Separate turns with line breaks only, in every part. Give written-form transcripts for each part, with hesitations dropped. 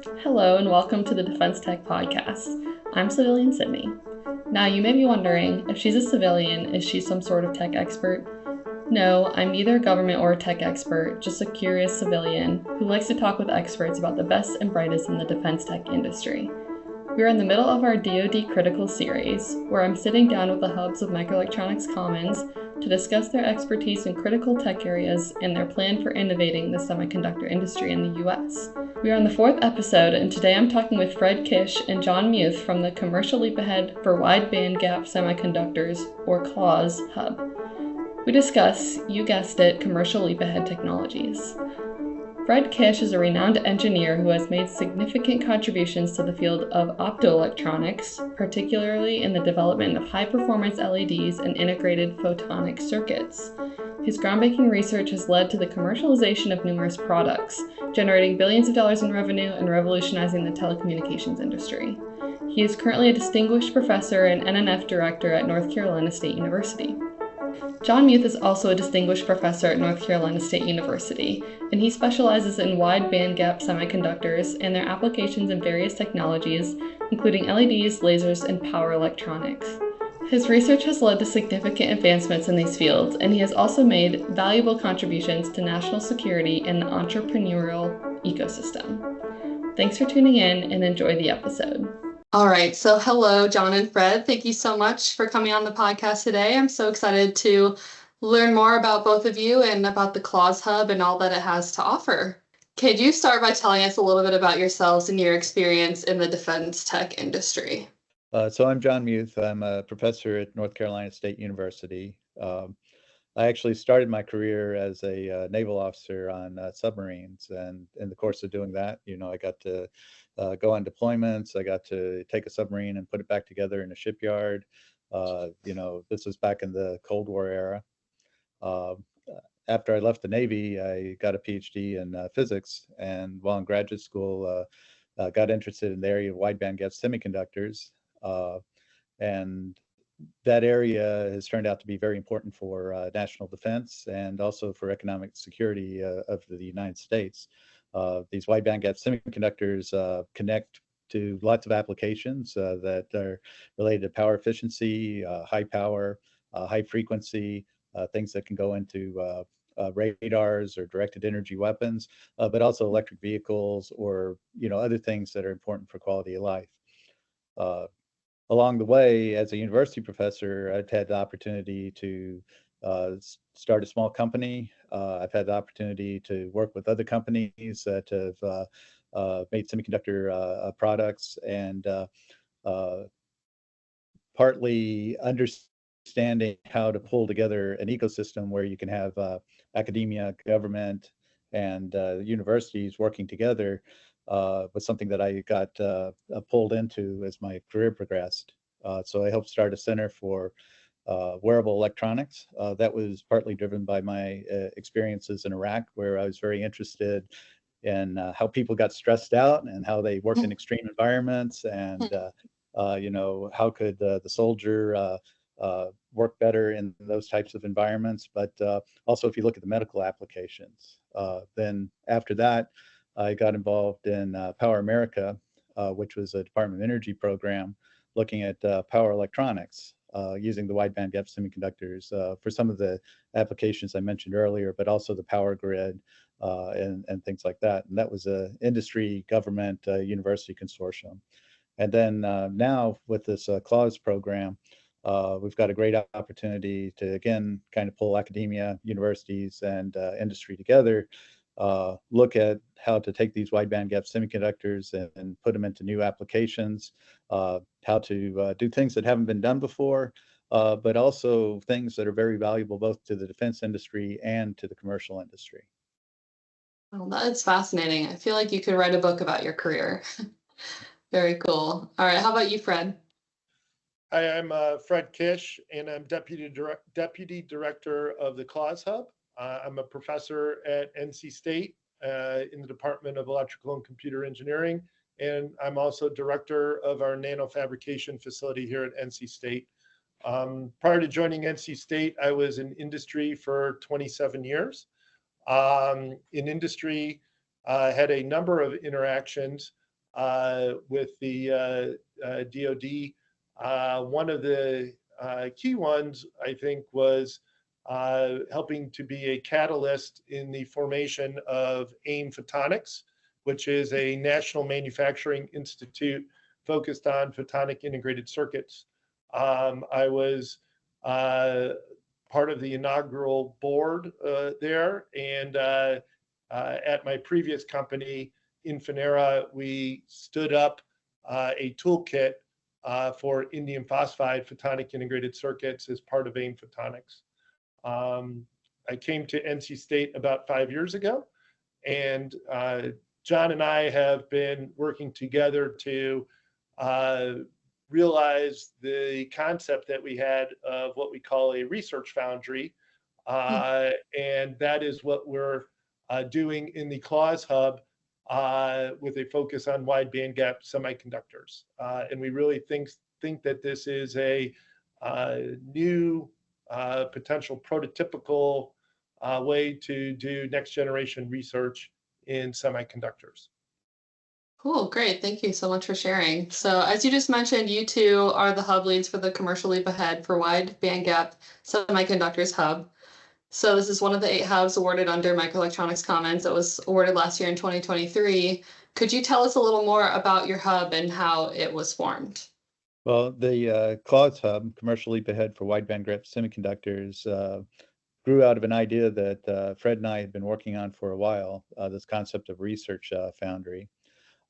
Hello and welcome to the Defense Tech Podcast. I'm Civilian Sydney. Now you may be wondering, if she's a civilian, is she some sort of tech expert? No, I'm neither a government or a tech expert, just a curious civilian who likes to talk with experts about the best and brightest in the defense tech industry. We're in the middle of our DoD Critical series, where I'm sitting down with the hubs of Microelectronics Commons to discuss their expertise in critical tech areas and their plan for innovating the semiconductor industry in the US. We are on the fourth episode, and today I'm talking with Fred Kish and John Muth from the Commercial Leap Ahead for Wide-Bandgap Semiconductors, or CLAWS, hub. We discuss, you guessed it, commercial leap ahead technologies. Fred Kish is a renowned engineer who has made significant contributions to the field of optoelectronics, particularly in the development of high-performance LEDs and integrated photonic circuits. His groundbreaking research has led to the commercialization of numerous products, generating billions of dollars in revenue and revolutionizing the telecommunications industry. He is currently a distinguished professor and NNF Director at North Carolina State University. John Muth is also a distinguished professor at North Carolina State University, and he specializes in wide-bandgap semiconductors and their applications in various technologies, including LEDs, lasers, and power electronics. His research has led to significant advancements in these fields, and he has also made valuable contributions to national security and the entrepreneurial ecosystem. Thanks for tuning in and enjoy the episode. All right, so hello, John and Fred. Thank you so much for coming on the podcast today. I'm so excited to learn more about both of you and about the CLAWS Hub and all that it has to offer. Could you start by telling us a little bit about yourselves and your experience in the defense tech industry?
So I'm John Muth. I'm a professor at North Carolina State University. I actually started my career as a naval officer on submarines, and in the course of doing that, I got to go on deployments. I got to take a submarine and put it back together in a shipyard. This was back in the Cold War era. After I left the Navy, I got a PhD in physics, and while in graduate school, got interested in the area of wide-bandgap semiconductors. And that area has turned out to be very important for national defense and also for economic security of the United States. These wide bandgap semiconductors connect to lots of applications that are related to power efficiency, high power, high frequency, things that can go into radars or directed energy weapons, but also electric vehicles or other things that are important for quality of life. Along the way, as a university professor, I've had the opportunity to start a small company. I've had the opportunity to work with other companies that have made semiconductor products, and partly understanding how to pull together an ecosystem where you can have academia, government, and universities working together was something that I got pulled into as my career progressed. So I helped start a center for wearable electronics. That was partly driven by my experiences in Iraq, where I was very interested in how people got stressed out and how they worked in extreme environments, and how could the soldier work better in those types of environments. But also, if you look at the medical applications, then after that, I got involved in Power America, which was a Department of Energy program looking at power electronics using the wide bandgap semiconductors for some of the applications I mentioned earlier, but also the power grid and things like that. And that was an industry, government, university consortium. And then now with this CLAWS program, we've got a great opportunity to, again, kind of pull academia, universities, and industry together, look at how to take these wide bandgap semiconductors and put them into new applications, how to do things that haven't been done before, but also things that are very valuable both to the defense industry and to the commercial industry.
Well, that's fascinating. I feel like you could write a book about your career. Very cool. All right, how about you, Fred?
Hi, I'm Fred Kish, and I'm Deputy Director of the CLAWS Hub. I'm a professor at NC State in the Department of Electrical and Computer Engineering, and I'm also director of our nanofabrication facility here at NC State. Prior to joining NC State, I was in industry for 27 years. In industry, I had a number of interactions with the DoD. One of the key ones, I think, was helping to be a catalyst in the formation of AIM Photonics, which is a national manufacturing institute focused on photonic integrated circuits. I was part of the inaugural board there, and at my previous company, Infinera, we stood up a toolkit for indium phosphide photonic integrated circuits as part of AIM Photonics. I came to NC State about 5 years ago, and John and I have been working together to realize the concept that we had of what we call a research foundry. And that is what we're doing in the Claus Hub with a focus on wide bandgap semiconductors. And we really think that this is a new potential prototypical way to do next generation research in semiconductors.
Cool, great. Thank you so much for sharing. So as you just mentioned, you two are the hub leads for the Commercial Leap Ahead for Wide Bandgap Semiconductors Hub. So this is one of the 8 hubs awarded under Microelectronics Commons that was awarded last year in 2023. Could you tell us a little more about your hub and how it was formed?
Well, the Claus Hub, Commercial Leap Ahead for Wide-Bandgap Semiconductors, grew out of an idea that Fred and I had been working on for a while, this concept of research foundry.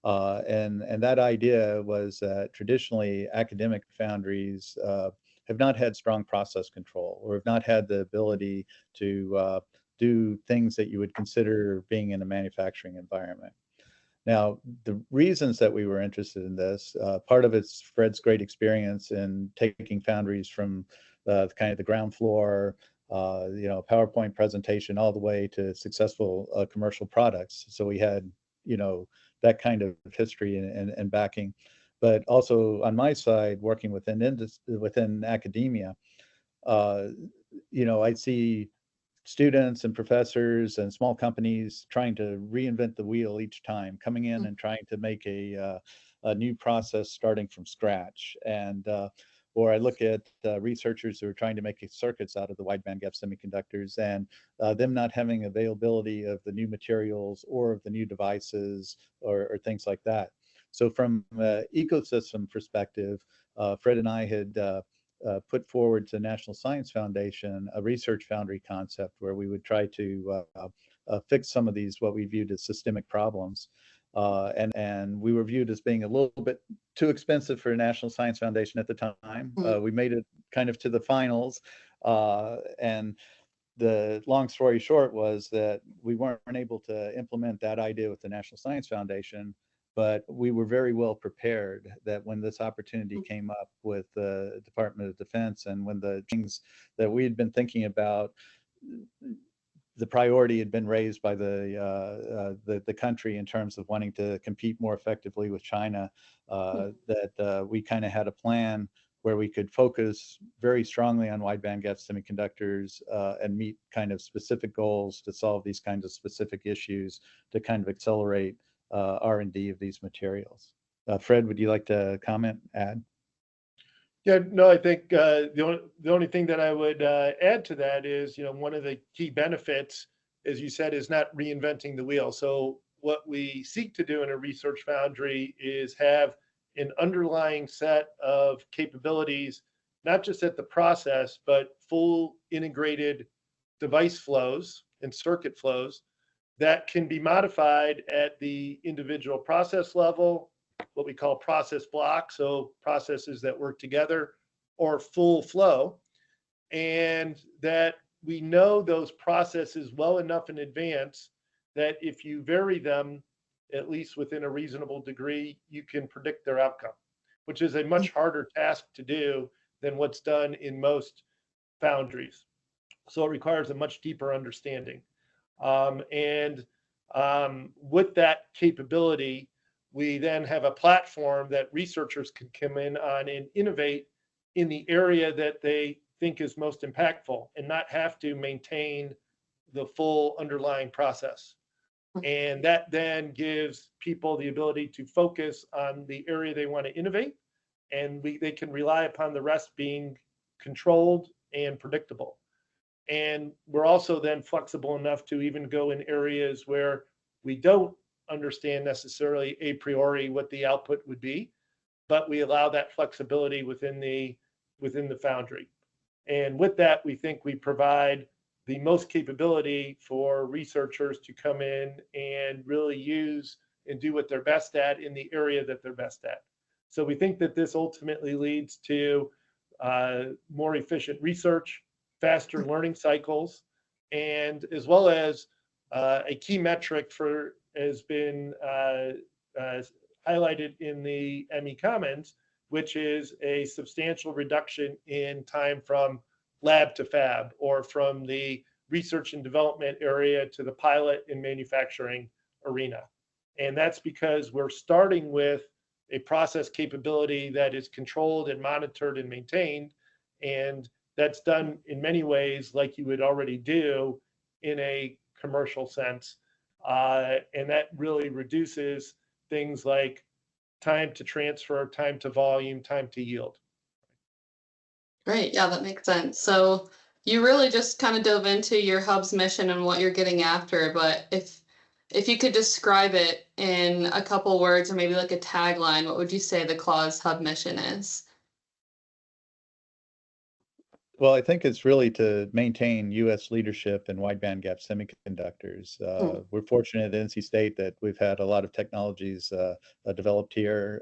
And that idea was that traditionally academic foundries have not had strong process control, or have not had the ability to do things that you would consider being in a manufacturing environment. Now, the reasons that we were interested in this, part of it's Fred's great experience in taking foundries from kind of the ground floor, PowerPoint presentation, all the way to successful commercial products. So we had, that kind of history and backing. But also on my side, working within academia, I see students and professors and small companies trying to reinvent the wheel each time, coming in and trying to make a new process starting from scratch. And or I look at researchers who are trying to make circuits out of the wide bandgap semiconductors, and them not having availability of the new materials or of the new devices or things like that. So from an ecosystem perspective, Fred and I had put forward to the National Science Foundation a research foundry concept where we would try to fix some of these, what we viewed as systemic problems. And we were viewed as being a little bit too expensive for a National Science Foundation at the time. We made it kind of to the finals. And the long story short was that we weren't able to implement that idea with the National Science Foundation, but we were very well prepared that when this opportunity came up with the Department of Defense, and when the things that we had been thinking about, the priority had been raised by the country in terms of wanting to compete more effectively with China, that we kind of had a plan where we could focus very strongly on wide bandgap semiconductors and meet kind of specific goals to solve these kinds of specific issues to kind of accelerate R&D of these materials. Fred, would you like to comment, add?
Yeah, no, I think the only thing that I would add to that is, one of the key benefits, as you said, is not reinventing the wheel. So what we seek to do in a research foundry is have an underlying set of capabilities, not just at the process, but full integrated device flows and circuit flows that can be modified at the individual process level, what we call process blocks, so processes that work together, or full flow, and that we know those processes well enough in advance that if you vary them, at least within a reasonable degree, you can predict their outcome, which is a much harder task to do than what's done in most foundries. So it requires a much deeper understanding. With that capability, we then have a platform that researchers can come in on and innovate in the area that they think is most impactful, and not have to maintain the full underlying process. And that then gives people the ability to focus on the area they want to innovate, and they can rely upon the rest being controlled and predictable. And we're also then flexible enough to even go in areas where we don't understand necessarily a priori what the output would be, but we allow that flexibility within the foundry. And with that, we think we provide the most capability for researchers to come in and really use and do what they're best at in the area that they're best at. So we think that this ultimately leads to more efficient research, faster learning cycles, and as well as a key metric has been highlighted in the ME Commons, which is a substantial reduction in time from lab to fab, or from the research and development area to the pilot and manufacturing arena. And that's because we're starting with a process capability that is controlled and monitored and maintained. And that's done in many ways like you would already do in a commercial sense. And that really reduces things like time to transfer, time to volume, time to yield.
Great. Yeah, that makes sense. So you really just kind of dove into your hub's mission and what you're getting after. But if you could describe it in a couple words, or maybe like a tagline, what would you say the Claws Hub mission is?
Well, I think it's really to maintain U.S. leadership in wide-bandgap semiconductors. We're fortunate at NC State that we've had a lot of technologies developed here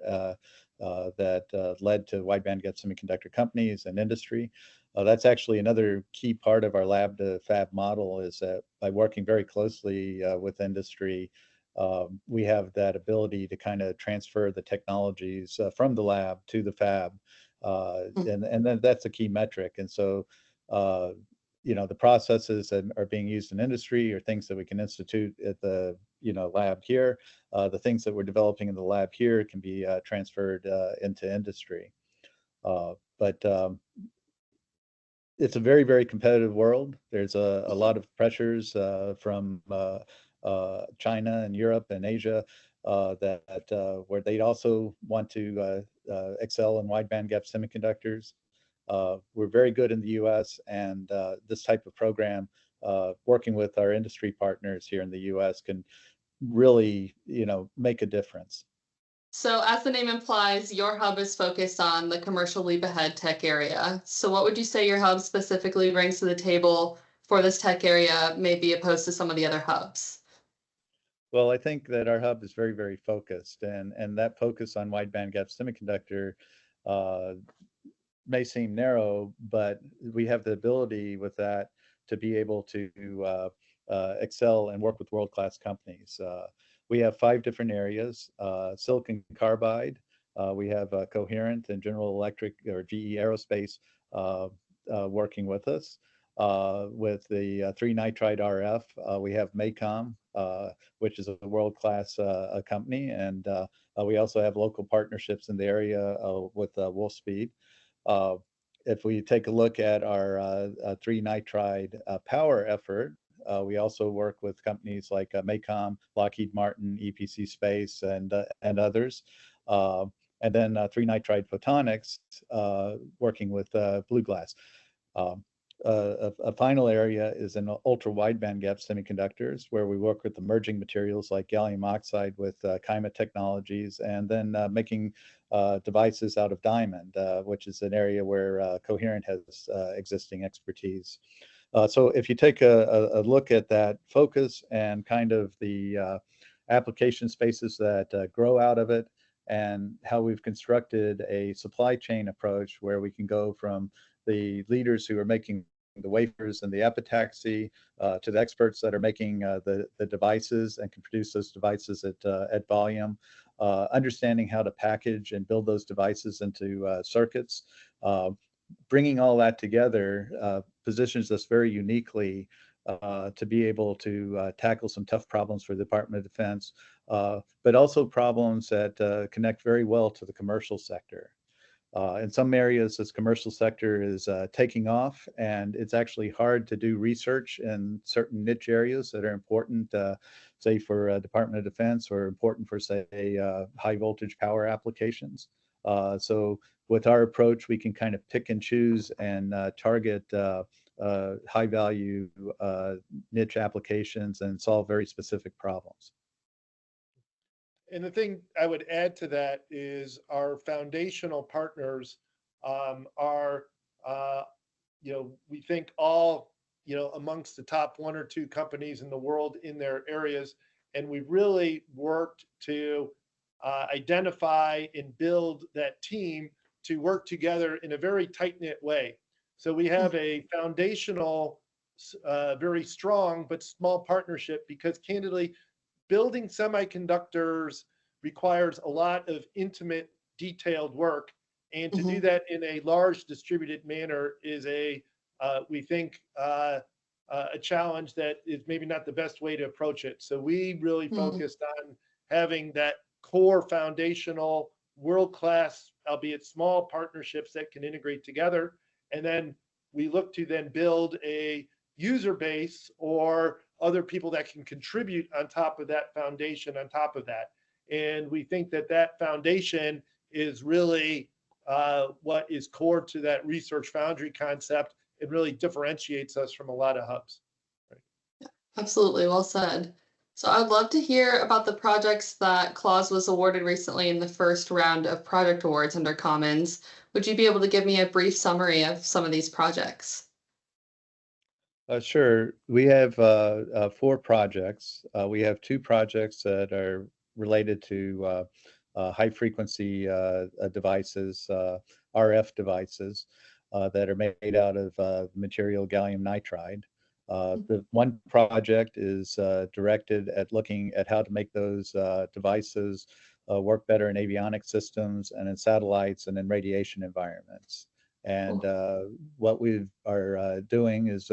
that led to wide-bandgap semiconductor companies and industry. That's actually another key part of our Lab-to-Fab model, is that by working very closely with industry, we have that ability to kind of transfer the technologies from the lab to the fab. And then that's a key metric. And so, the processes that are being used in industry are things that we can institute at the, lab here. The things that we're developing in the lab here can be transferred into industry. But it's a very, very competitive world. There's a lot of pressures from China and Europe and Asia where they also want to excel in wide bandgap semiconductors. We're very good in the U.S., and this type of program, working with our industry partners here in the U.S., can really, make a difference.
So as the name implies, your hub is focused on the commercial leap ahead tech area. So what would you say your hub specifically brings to the table for this tech area, maybe opposed to some of the other hubs?
Well, I think that our hub is very, very focused, and that focus on wide bandgap semiconductor may seem narrow, but we have the ability with that to be able to excel and work with world-class companies. We have 5 different areas: silicon carbide. We have Coherent and General Electric, or GE Aerospace, working with us. With the 3 nitride RF, we have MACOM, which is a world-class company, and we also have local partnerships in the area with Wolfspeed. If we take a look at our 3 nitride power effort, we also work with companies like MACOM, Lockheed Martin, EPC Space, and others. And then 3 nitride photonics, working with Blue Glass. A final area is in ultra wide bandgap semiconductors, where we work with emerging materials like gallium oxide with Kyma Technologies, and then making devices out of diamond, which is an area where Coherent has existing expertise. So if you take a look at that focus and kind of the application spaces that grow out of it, and how we've constructed a supply chain approach where we can go from the leaders who are making the wafers and the epitaxy to the experts that are making the devices and can produce those devices at volume, understanding how to package and build those devices into circuits. Bringing all that together positions us very uniquely to be able to tackle some tough problems for the Department of Defense, but also problems that connect very well to the commercial sector. In some areas, this commercial sector is taking off, and it's actually hard to do research in certain niche areas that are important say for Department of Defense or important for, say, high voltage power applications. So with our approach, we can kind of pick and choose and target high value niche applications and solve very specific problems.
And the thing I would add to that is our foundational partners are, we think all, amongst the top 1 or 2 companies in the world in their areas. And we really worked to identify and build that team to work together in a very tight-knit way. So we have a foundational, very strong but small partnership, because candidly, building semiconductors requires a lot of intimate, detailed work. And to do that in a large distributed manner is we think, a challenge that is maybe not the best way to approach it. So we really focused on having that core foundational, world-class, albeit small, partnerships that can integrate together. And then we look to then build a user base or other people that can contribute on top of that foundation, on top of that. And we think that that foundation is really what is core to that research foundry concept. It really differentiates us from a lot of hubs.
Right. Absolutely, well said. So I'd love to hear about the projects that Claws was awarded recently in the first round of project awards under Commons. Would you be able to give me a brief summary of some of these projects?
Sure. We have 4 projects. We have 2 projects that are related to high frequency devices, RF devices that are made out of material gallium nitride. The one project is directed at looking at how to make those devices work better in avionics systems and in satellites and in radiation environments. And what we are doing is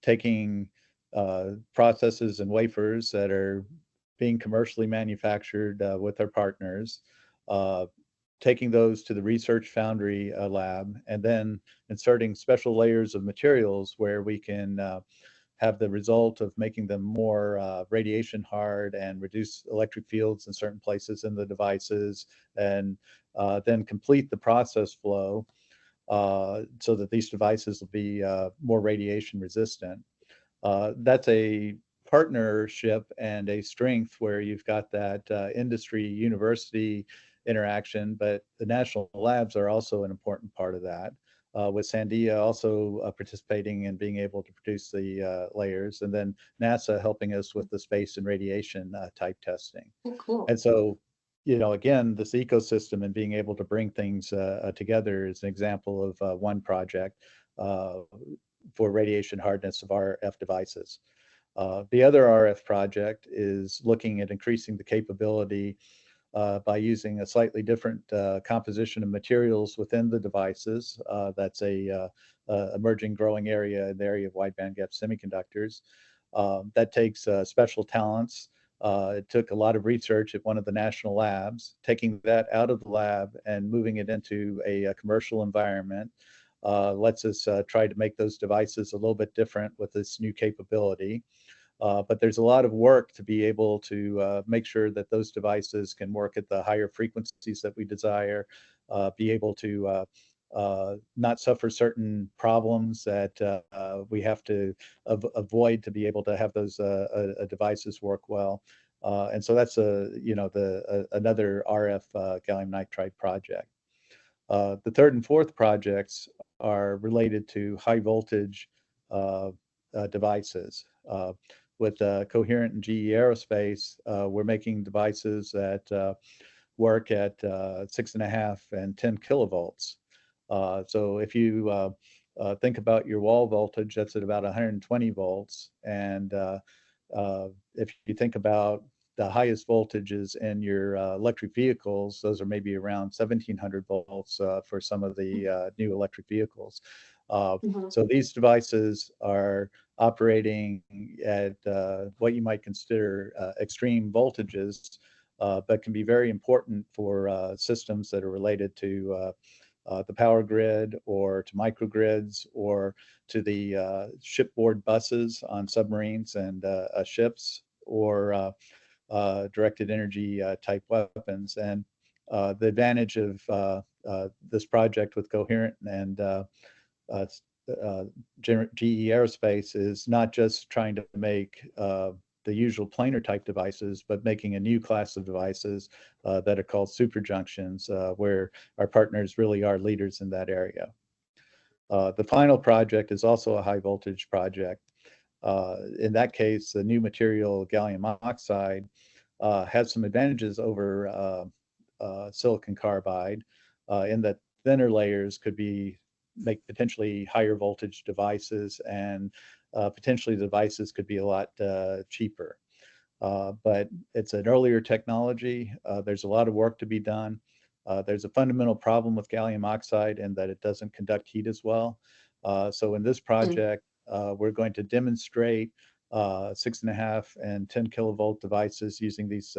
taking processes and wafers that are being commercially manufactured with our partners, taking those to the research foundry lab, and then inserting special layers of materials where we can have the result of making them more radiation hard and reduce electric fields in certain places in the devices, and then complete the process flow so that these devices will be more radiation resistant. That's a partnership and a strength where you've got that industry university interaction, but the national labs are also an important part of that. With Sandia also participating and being able to produce the layers, and then NASA helping us with the space and radiation type testing.
Oh, cool.
And so, again, this ecosystem and being able to bring things together is an example of one project for radiation hardness of RF devices. The other RF project is looking at increasing the capability by using a slightly different composition of materials within the devices. That's a emerging growing area in the area of wide-bandgap semiconductors. That takes special talents. It took a lot of research at one of the national labs, taking that out of the lab and moving it into a commercial environment. Lets us try to make those devices a little bit different with this new capability. But there's a lot of work to be able to make sure that those devices can work at the higher frequencies that we desire, be able to not suffer certain problems that we have to avoid to be able to have those devices work well. And so that's another RF gallium nitride project. The third and fourth projects are related to high voltage devices. With Coherent and GE Aerospace, we're making devices that work at 6.5 and 10 kilovolts. So if you think about your wall voltage, that's at about 120 volts. And if you think about the highest voltages in your electric vehicles, those are maybe around 1700 volts for some of the new electric vehicles. So these devices are operating at what you might consider extreme voltages, but can be very important for systems that are related to the power grid or to microgrids or to the shipboard buses on submarines and ships. or directed energy type weapons. And the advantage of this project with Coherent and GE Aerospace is not just trying to make the usual planar type devices, but making a new class of devices that are called superjunctions, where our partners really are leaders in that area. The final project is also a high voltage project. In that case, the new material, gallium oxide, has some advantages over silicon carbide in that thinner layers could make potentially higher voltage devices, and potentially the devices could be a lot cheaper. But it's an earlier technology. There's a lot of work to be done. There's a fundamental problem with gallium oxide in that it doesn't conduct heat as well. So in this project, we're going to demonstrate 6.5 and 10 kilovolt devices using this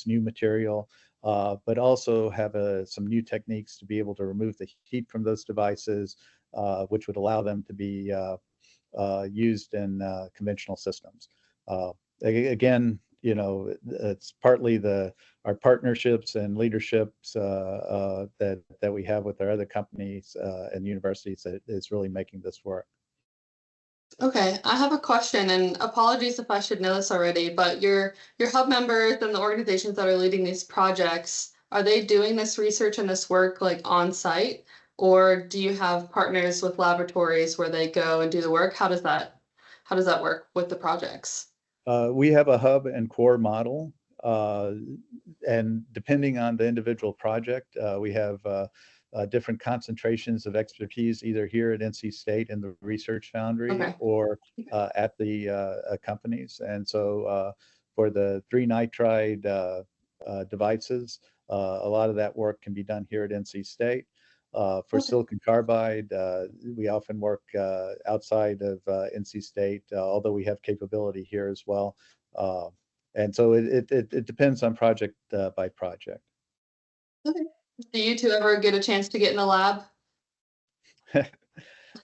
new material, but also have some new techniques to be able to remove the heat from those devices, which would allow them to be used in conventional systems. Again, it's partly our partnerships and leaderships that we have with our other companies and universities that is really making this work.
Okay, I have a question, and apologies if I should know this already, but your hub members and the organizations that are leading these projects, are they doing this research and this work like on site, or do you have partners with laboratories where they go and do the work? How does that work with the projects?
We have a hub and core model, and depending on the individual project, we have different concentrations of expertise, either here at NC State in the research foundry or at the companies. And so for the 3 nitride devices, a lot of that work can be done here at NC State. For silicon carbide, we often work outside of NC State, although we have capability here as well. And so it depends on project by project.
Okay. Do you two ever get a chance to get in the lab?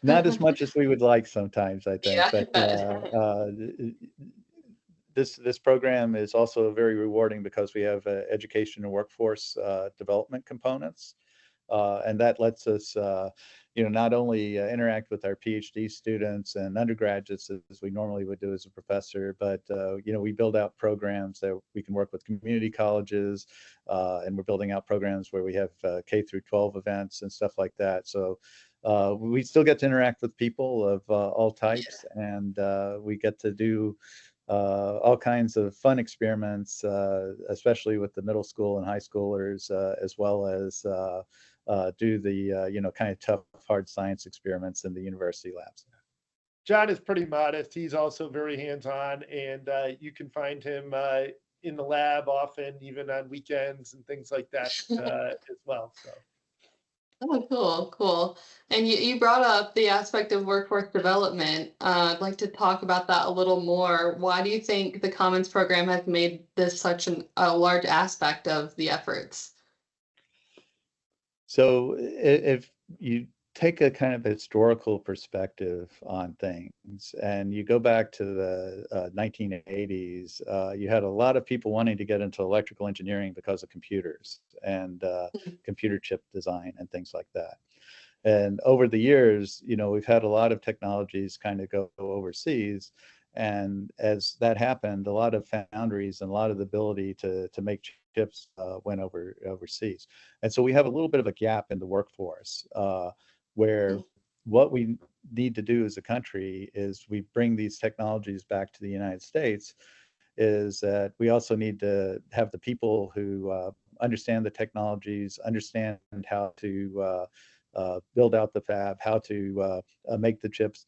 Not as much as we would like sometimes, I think.
Yeah,
but this program is also very rewarding because we have education and workforce development components. And that lets us, not only interact with our PhD students and undergraduates as we normally would do as a professor, but, we build out programs that we can work with community colleges, and we're building out programs where we have K through 12 events and stuff like that. So we still get to interact with people of all types, and we get to do all kinds of fun experiments, especially with the middle school and high schoolers, as well as do the kind of tough, hard science experiments in the university labs.
John is pretty modest. He's also very hands-on, and you can find him in the lab often, even on weekends and things like that as well. So.
Oh, cool. And you brought up the aspect of workforce development. I'd like to talk about that a little more. Why do you think the Commons program has made this such a large aspect of the efforts?
So if you take a kind of historical perspective on things and you go back to the 1980s, you had a lot of people wanting to get into electrical engineering because of computers and computer chip design and things like that. And over the years, we've had a lot of technologies kind of go overseas. And as that happened, a lot of foundries and a lot of the ability to make chips went overseas. And so we have a little bit of a gap in the workforce where what we need to do as a country is we bring these technologies back to the United States, is that we also need to have the people who understand the technologies, understand how to build out the fab, how to make the chips.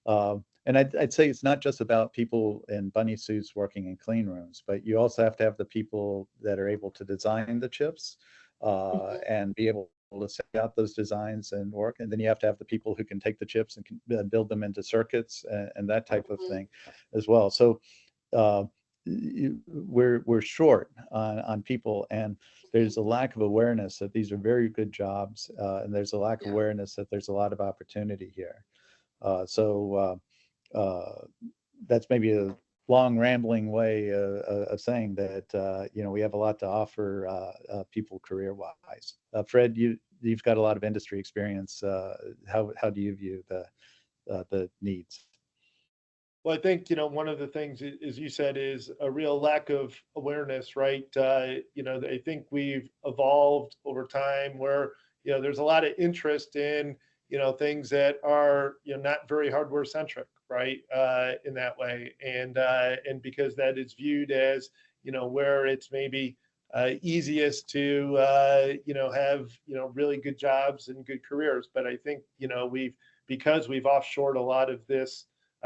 And I'd say it's not just about people in bunny suits working in clean rooms, but you also have to have the people that are able to design the chips and be able to set out those designs and work. And then you have to have the people who can take the chips and can build them into circuits and that type of thing as well. So we're short on people, and there's a lack of awareness that these are very good jobs, and there's a lack of awareness that there's a lot of opportunity here. So that's maybe long rambling way of saying that we have a lot to offer people career-wise. Fred, you've got a lot of industry experience. How do you view the needs?
Well, I think, one of the things, as you said, is a real lack of awareness, right? I think we've evolved over time where, there's a lot of interest in, things that are, not very hardware centric, right? In that way. And because that is viewed as, where it's maybe easiest to, have, really good jobs and good careers. But I think, because we've offshored a lot of this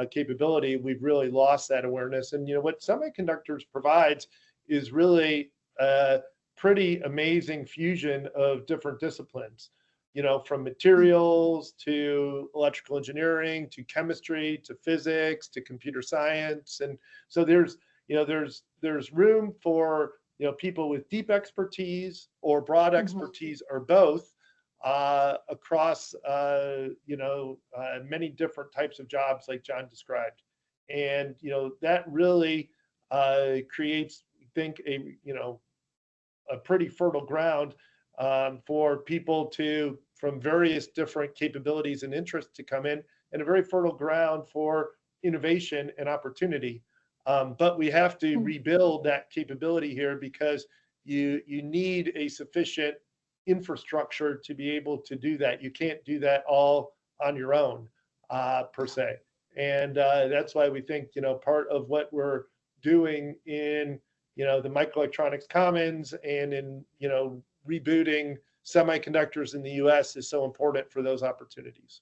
capability, we've really lost that awareness. And what semiconductors provides is really a pretty amazing fusion of different disciplines. From materials to electrical engineering to chemistry to physics to computer science, and so there's room for people with deep expertise or broad expertise or both across many different types of jobs like John described. And that really creates, I think, a pretty fertile ground for people from various different capabilities and interests to come in, and a very fertile ground for innovation and opportunity. But we have to rebuild that capability here, because you need a sufficient infrastructure to be able to do that. You can't do that all on your own, per se. And that's why we think, part of what we're doing in, the microelectronics commons and in, rebooting semiconductors in the US is so important for those opportunities.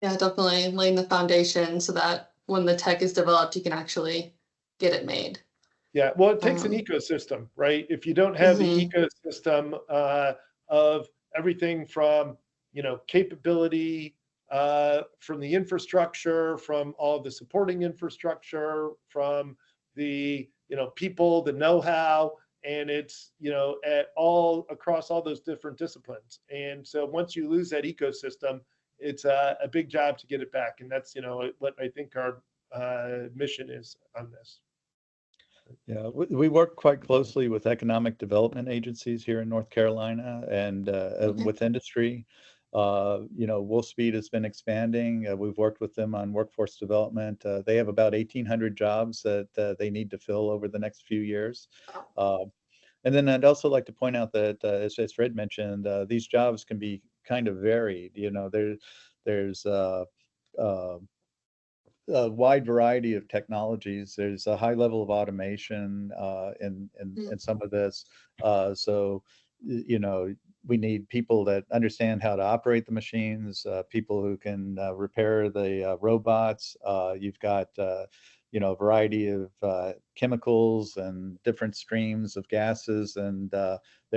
Yeah, definitely laying the foundation so that when the tech is developed, you can actually get it made.
Yeah, well, it takes an ecosystem, right? If you don't have the ecosystem of everything from, capability, from the infrastructure, from all the supporting infrastructure, from the, people, the know-how, and it's, at all across all those different disciplines. And so once you lose that ecosystem, it's a big job to get it back. And that's, what I think our mission is on this.
Yeah, we work quite closely with economic development agencies here in North Carolina and with industry. Wolfspeed has been expanding. We've worked with them on workforce development. They have about 1,800 jobs that they need to fill over the next few years. And then I'd also like to point out that, as Fred mentioned, these jobs can be kind of varied. There's a wide variety of technologies. There's a high level of automation in some of this. So, we need people that understand how to operate the machines, people who can repair the robots. You've got, a variety of chemicals and different streams of gases, and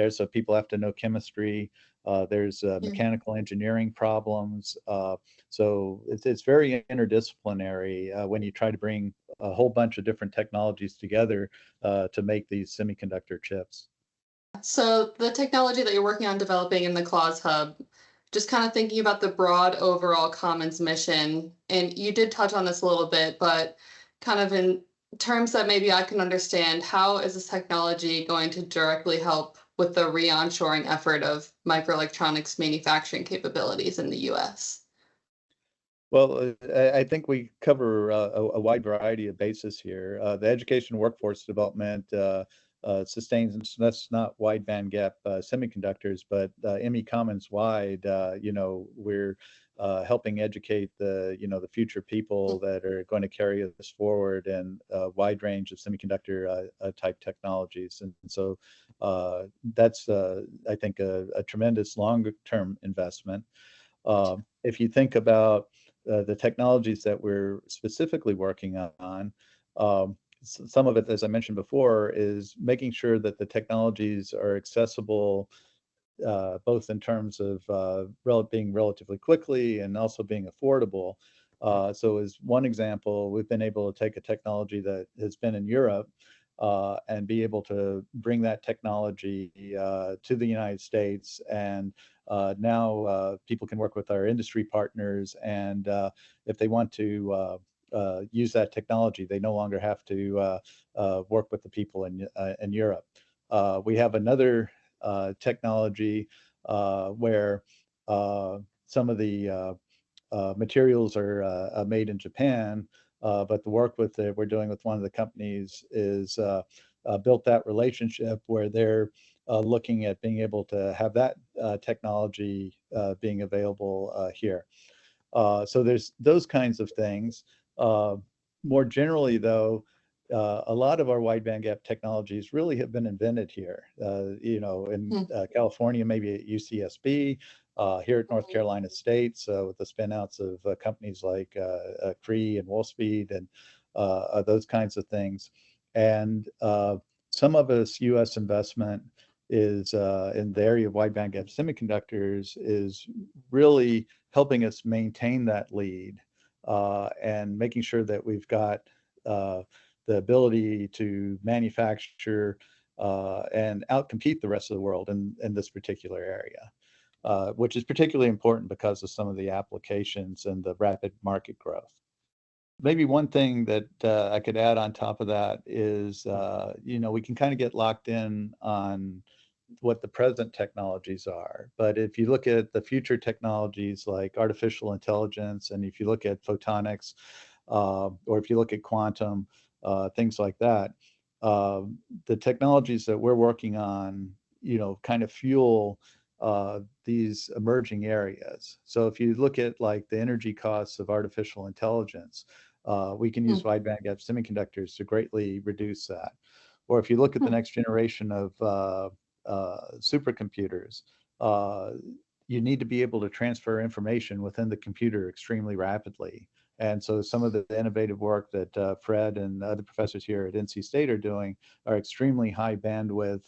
so people have to know chemistry. There's mechanical engineering problems. So it's very interdisciplinary when you try to bring a whole bunch of different technologies together to make these semiconductor chips.
So the technology that you're working on developing in the Claws Hub, just kind of thinking about the broad overall commons mission, and you did touch on this a little bit, but kind of in terms that maybe I can understand, how is this technology going to directly help with the re-onshoring effort of microelectronics manufacturing capabilities in the US?
Well, I think we cover a wide variety of bases here. The education workforce development sustains, that's not wide bandgap semiconductors, but ME Commons wide. We're helping educate the future people that are going to carry this forward in a wide range of semiconductor type technologies. And so that's, I think, a tremendous long-term investment. If you think about the technologies that we're specifically working on, some of it, as I mentioned before, is making sure that the technologies are accessible, both in terms of being relatively quickly and also being affordable. So as one example, we've been able to take a technology that has been in Europe and be able to bring that technology to the United States. And now people can work with our industry partners, and if they want to use that technology. They no longer have to work with the people in Europe. We have another technology where some of the materials are made in Japan, but the work we're doing with one of the companies is built that relationship where they're looking at being able to have that technology being available here. So there's those kinds of things. More generally, though, a lot of our wide bandgap technologies really have been invented here. In California, maybe at UCSB, here at North Carolina State, so with the spin-outs of companies like Cree and Wolfspeed and those kinds of things. And some of us U.S. investment is in the area of wide bandgap semiconductors is really helping us maintain that lead and making sure that we've got the ability to manufacture and outcompete the rest of the world in this particular area, which is particularly important because of some of the applications and the rapid market growth. Maybe one thing that I could add on top of that is, we can kind of get locked in on what the present technologies are. But if you look at the future technologies like artificial intelligence, and if you look at photonics, or if you look at quantum, things like that, the technologies that we're working on, kind of fuel these emerging areas. So if you look at like the energy costs of artificial intelligence, we can use wide bandgap semiconductors to greatly reduce that. Or if you look at the next generation of supercomputers, you need to be able to transfer information within the computer extremely rapidly. And so some of the innovative work that Fred and other professors here at NC State are doing are extremely high bandwidth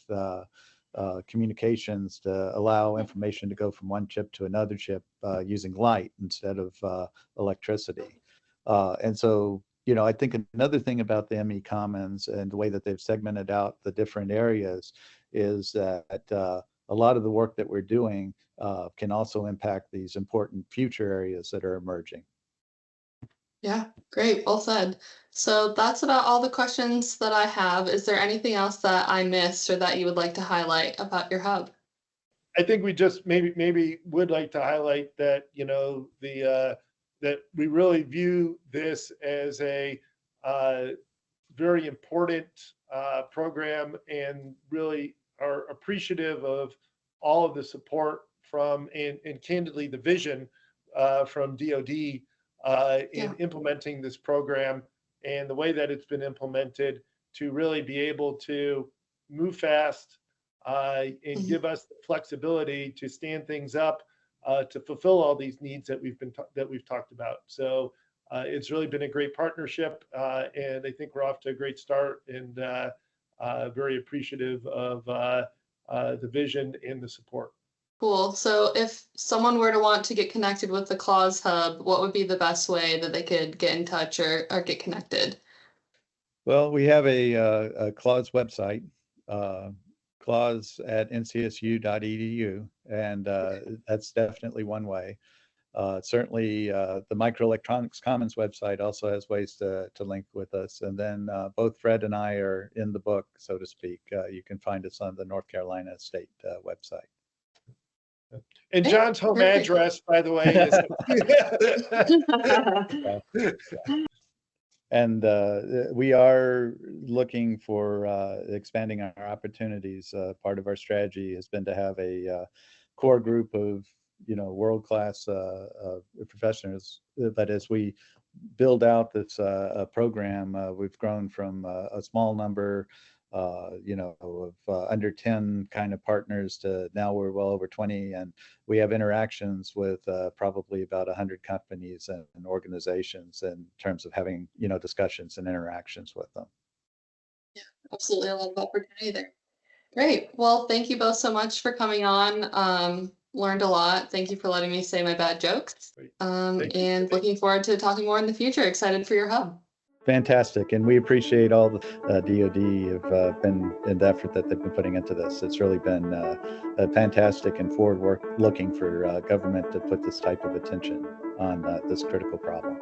communications to allow information to go from one chip to another chip using light instead of electricity. And so, I think another thing about the ME Commons and the way that they've segmented out the different areas is that a lot of the work that we're doing can also impact these important future areas that are emerging.
Yeah, great. Well said. So that's about all the questions that I have. Is there anything else that I missed or that you would like to highlight about your hub?
I think we just maybe would like to highlight that, that we really view this as a very important program and really are appreciative of all of the support from and candidly the vision from DoD in implementing this program and the way that it's been implemented to really be able to move fast and give us the flexibility to stand things up to fulfill all these needs that we've talked about. So it's really been a great partnership, and I think we're off to a great start and very appreciative of the vision and the support.
Cool. So if someone were to want to get connected with the Claws Hub, what would be the best way that they could get in touch or get connected?
Well, we have a Claws website, claws at ncsu.edu, and that's definitely one way. Certainly, the Microelectronics Commons website also has ways to link with us. And then both Fred and I are in the book, so to speak. You can find us on the North Carolina State website.
And John's home address, by the way, is.
And we are looking for expanding our opportunities. Part of our strategy has been to have a core group of world-class professionals. But as we build out this program, we've grown from a small number, of under 10 kind of partners to now we're well over 20, and we have interactions with probably about 100 companies and organizations in terms of having discussions and interactions with them.
Yeah, absolutely, a lot of opportunity there. Great. Well, thank you both so much for coming on. Learned a lot. Thank you for letting me say my bad jokes. And looking forward to talking more in the future. Excited for your hub.
Fantastic. And we appreciate all the DoD have been in the effort that they've been putting into this. It's really been fantastic and forward looking for government to put this type of attention on this critical problem.